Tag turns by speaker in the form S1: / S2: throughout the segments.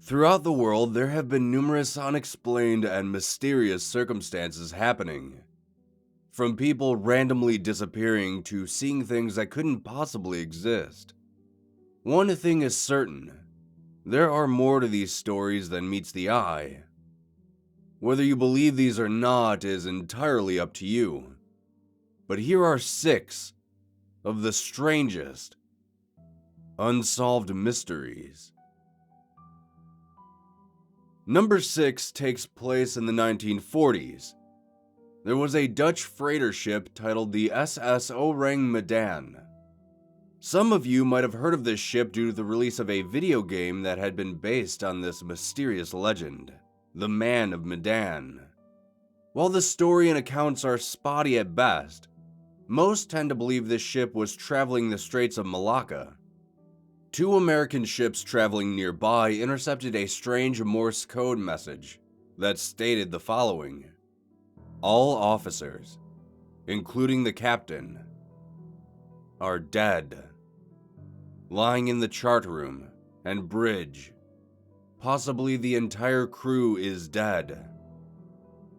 S1: Throughout the world, there have been numerous unexplained and mysterious circumstances happening. From people randomly disappearing to seeing things that couldn't possibly exist. One thing is certain, there are more to these stories than meets the eye. Whether you believe these or not is entirely up to you. But here are 6 of the strangest unsolved mysteries. Number 6 takes place in the 1940s. There was a Dutch freighter ship titled the SS OURANG MEDAN. Some of you might have heard of this ship due to the release of a video game that had been based on this mysterious legend, the Man of Medan. While the story and accounts are spotty at best, most tend to believe this ship was traveling the Straits of Malacca. 2 American ships traveling nearby intercepted a strange Morse code message that stated the following: all officers, including the captain, are dead. Lying in the chart room and bridge. Possibly the entire crew is dead.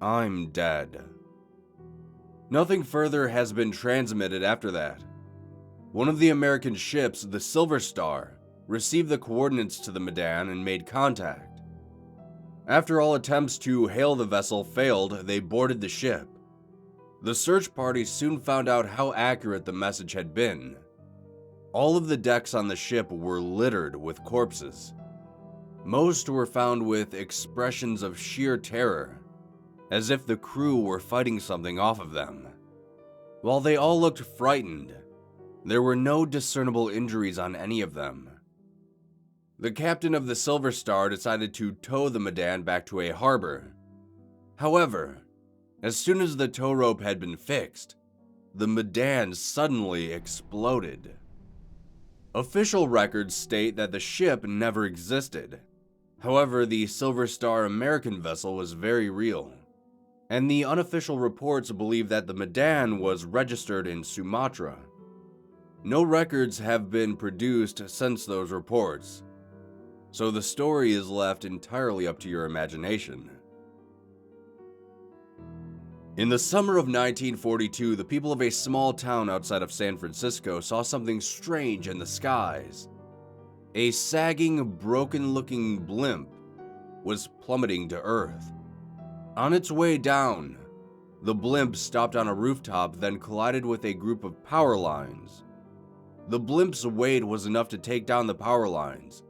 S1: I'm dead. Nothing further has been transmitted after that. One of the American ships, the Silver Star, received the coordinates to the Medan and made contact. After all attempts to hail the vessel failed, they boarded the ship. The search party soon found out how accurate the message had been. All of the decks on the ship were littered with corpses. Most were found with expressions of sheer terror, as if the crew were fighting something off of them. While they all looked frightened, there were no discernible injuries on any of them. The captain of the Silver Star decided to tow the Medan back to a harbor. However, as soon as the tow rope had been fixed, the Medan suddenly exploded. Official records state that the ship never existed. However, the Silver Star American vessel was very real, and the unofficial reports believe that the Medan was registered in Sumatra. No records have been produced since those reports, so the story is left entirely up to your imagination. In the summer of 1942, the people of a small town outside of San Francisco saw something strange in the skies. A sagging, broken-looking blimp was plummeting to Earth. On its way down, the blimp stopped on a rooftop, then collided with a group of power lines. The blimp's weight was enough to take down the power lines,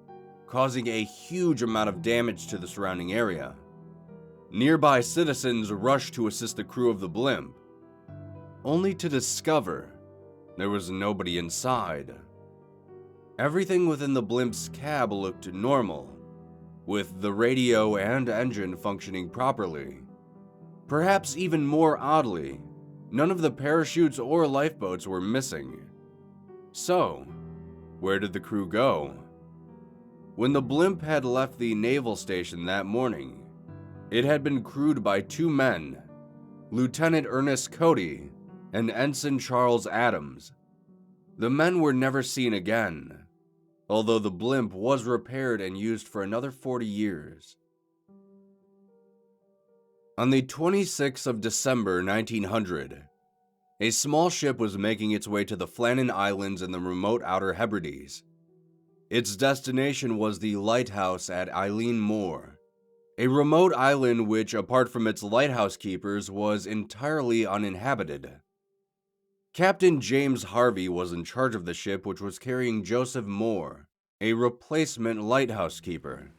S1: causing a huge amount of damage to the surrounding area. Nearby citizens rushed to assist the crew of the blimp, only to discover there was nobody inside. Everything within the blimp's cab looked normal, with the radio and engine functioning properly. Perhaps even more oddly, none of the parachutes or lifeboats were missing. So, where did the crew go? When the blimp had left the naval station that morning, it had been crewed by 2 men, Lieutenant Ernest Cody and Ensign Charles Adams. The men were never seen again, although the blimp was repaired and used for another 40 years. On the 26th of December 1900, a small ship was making its way to the Flannan Islands in the remote Outer Hebrides. Its destination was the lighthouse at EILEAN Moor, a remote island which, apart from its lighthouse keepers, was entirely uninhabited. Captain James Harvey was in charge of the ship, which was carrying Joseph Moore, a replacement lighthouse keeper.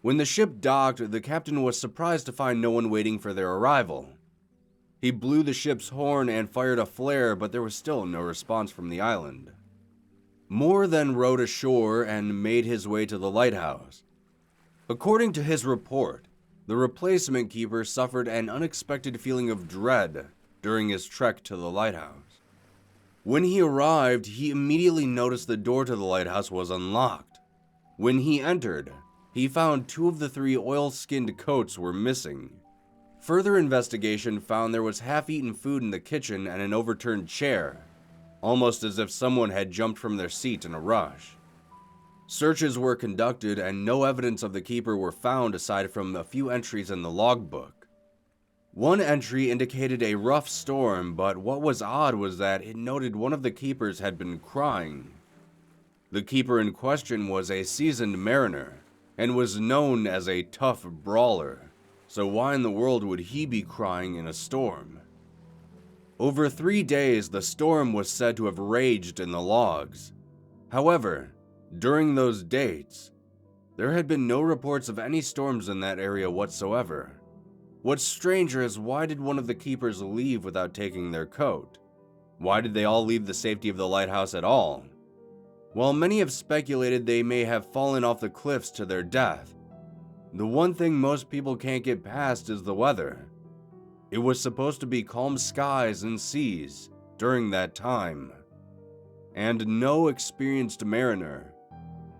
S1: When the ship docked, the captain was surprised to find no one waiting for their arrival. He blew the ship's horn and fired a flare, but there was still no response from the island. Moore then rowed ashore and made his way to the lighthouse. According to his report, the replacement keeper suffered an unexpected feeling of dread during his trek to the lighthouse. When he arrived, he immediately noticed the door to the lighthouse was unlocked. When he entered, he found 2 of the 3 oil-skinned coats were missing. Further investigation found there was half-eaten food in the kitchen and an overturned chair, almost as if someone had jumped from their seat in a rush. Searches were conducted and no evidence of the keeper were found aside from a few entries in the logbook. One entry indicated a rough storm, but what was odd was that it noted one of the keepers had been crying. The keeper in question was a seasoned mariner and was known as a tough brawler, so why in the world would he be crying in a storm? Over 3 days, the storm was said to have raged in the logs. However, during those dates, there had been no reports of any storms in that area whatsoever. What's stranger is why did one of the keepers leave without taking their coat? Why did they all leave the safety of the lighthouse at all? While many have speculated they may have fallen off the cliffs to their death, the one thing most people can't get past is the weather. It was supposed to be calm skies and seas during that time, and no experienced mariner,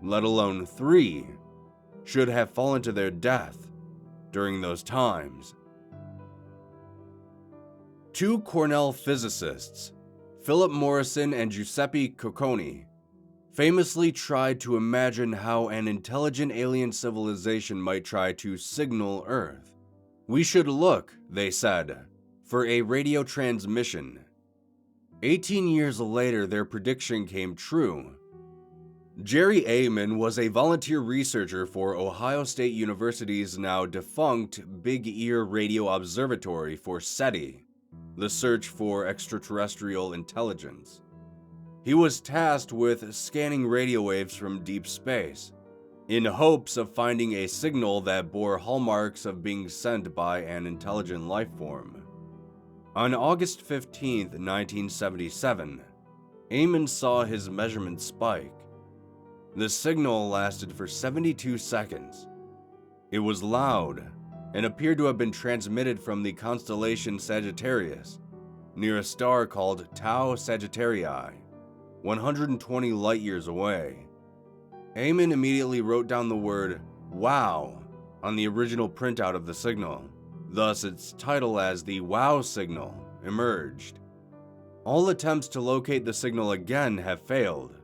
S1: let alone 3, should have fallen to their death during those times. 2 Cornell physicists, Philip Morrison and Giuseppe Cocconi, famously tried to imagine how an intelligent alien civilization might try to signal Earth. We should look, they said, for a radio transmission. 18 years later, their prediction came true. Jerry Ehman was a volunteer researcher for Ohio State University's now defunct Big Ear Radio Observatory for SETI, the search for extraterrestrial intelligence. He was tasked with scanning radio waves from deep space, in hopes of finding a signal that bore hallmarks of being sent by an intelligent life form. On August 15, 1977, Ehman saw his measurement spike. The signal lasted for 72 seconds. It was loud and appeared to have been transmitted from the constellation Sagittarius, near a star called Tau Sagittarii, 120 light-years away. Ehman immediately wrote down the word "wow" on the original printout of the signal. Thus, its title as the WOW signal emerged. All attempts to locate the signal again have failed,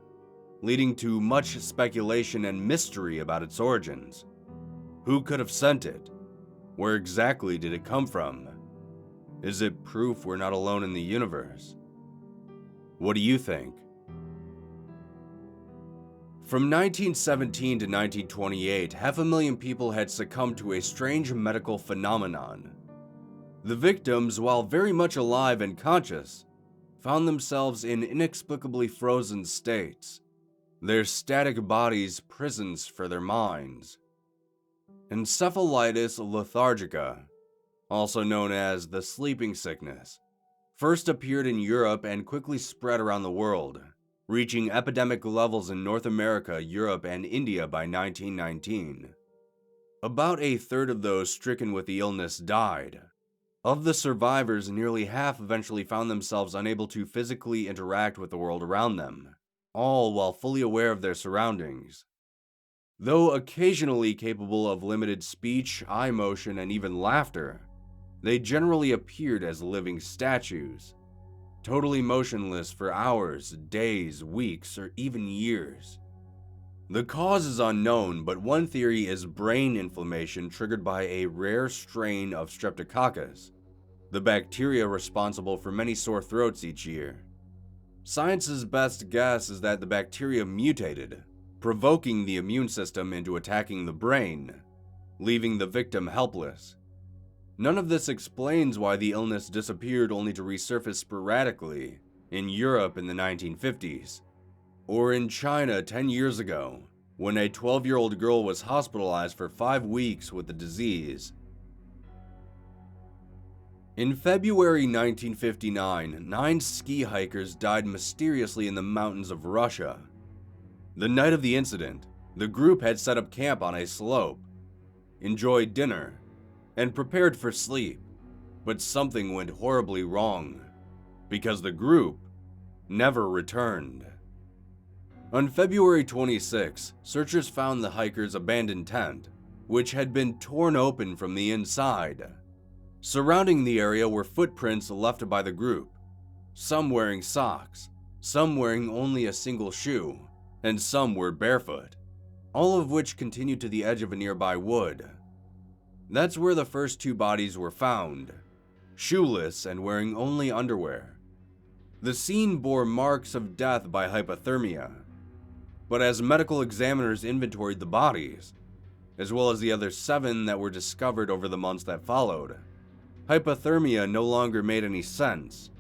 S1: leading to much speculation and mystery about its origins. Who could have sent it? Where exactly did it come from? Is it proof we're not alone in the universe? What do you think? From 1917 to 1928, 500,000 people had succumbed to a strange medical phenomenon. The victims, while very much alive and conscious, found themselves in inexplicably frozen states, their static bodies prisons for their minds. Encephalitis lethargica, also known as the sleeping sickness, first appeared in Europe and quickly spread around the world, reaching epidemic levels in North America, Europe, and India by 1919. About a third of those stricken with the illness died. Of the survivors, nearly half eventually found themselves unable to physically interact with the world around them, all while fully aware of their surroundings. Though occasionally capable of limited speech, eye motion, and even laughter, they generally appeared as living statues, totally motionless for hours, days, weeks, or even years. The cause is unknown, but one theory is brain inflammation triggered by a rare strain of Streptococcus, the bacteria responsible for many sore throats each year. Science's best guess is that the bacteria mutated, provoking the immune system into attacking the brain, leaving the victim helpless. None of this explains why the illness disappeared only to resurface sporadically in Europe in the 1950s, or in China 10 years ago, when a 12-year-old girl was hospitalized for 5 weeks with the disease. In February 1959, 9 ski hikers died mysteriously in the mountains of Russia. The night of the incident, the group had set up camp on a slope, enjoyed dinner, and prepared for sleep, but something went horribly wrong, because the group never returned. On February 26, searchers found the hikers' abandoned tent, which had been torn open from the inside. Surrounding the area were footprints left by the group, some wearing socks, some wearing only a single shoe, and some were barefoot. all of which continued to the edge of a nearby wood. That's where the first 2 bodies were found, shoeless and wearing only underwear. The scene bore marks of death by hypothermia, but as medical examiners inventoried the bodies, as well as the other 7 that were discovered over the months that followed, hypothermia no longer made any sense.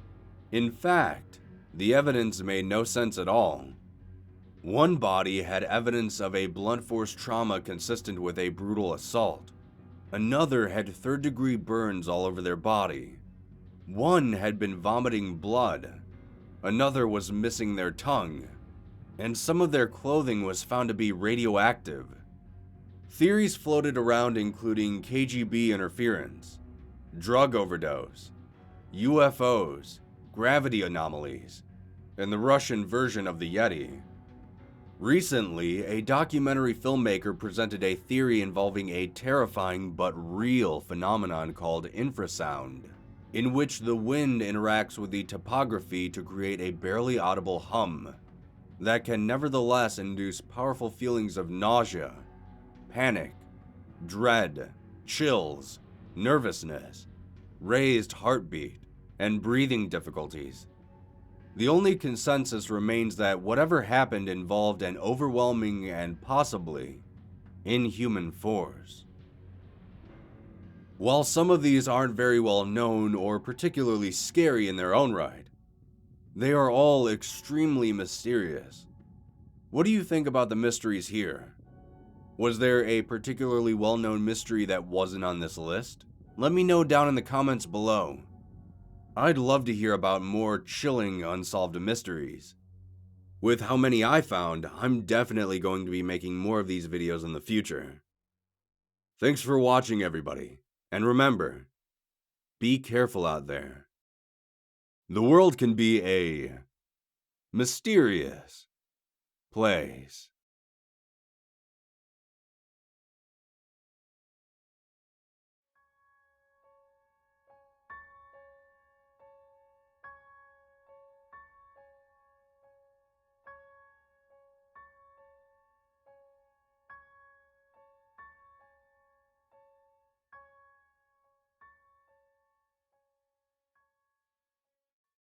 S1: In fact, the evidence made no sense at all. One body had evidence of a blunt force trauma consistent with a brutal assault. Another had 3rd-degree burns all over their body. One had been vomiting blood. Another was missing their tongue. And some of their clothing was found to be radioactive. Theories floated around including KGB interference, drug overdose, UFOs, gravity anomalies, and the Russian version of the Yeti. Recently, a documentary filmmaker presented a theory involving a terrifying but real phenomenon called infrasound, in which the wind interacts with the topography to create a barely audible hum that can nevertheless induce powerful feelings of nausea, panic, dread, chills, nervousness, raised heartbeat, and breathing difficulties. The only consensus remains that whatever happened involved an overwhelming and possibly inhuman force. While some of these aren't very well known or particularly scary in their own right, they are all extremely mysterious. What do you think about the mysteries here? Was there a particularly well-known mystery that wasn't on this list? Let me know down in the comments below. I'd love to hear about more chilling unsolved mysteries. With how many I found, I'm definitely going to be making more of these videos in the future. Thanks for watching, everybody, and remember, be careful out there. The world can be a mysterious place.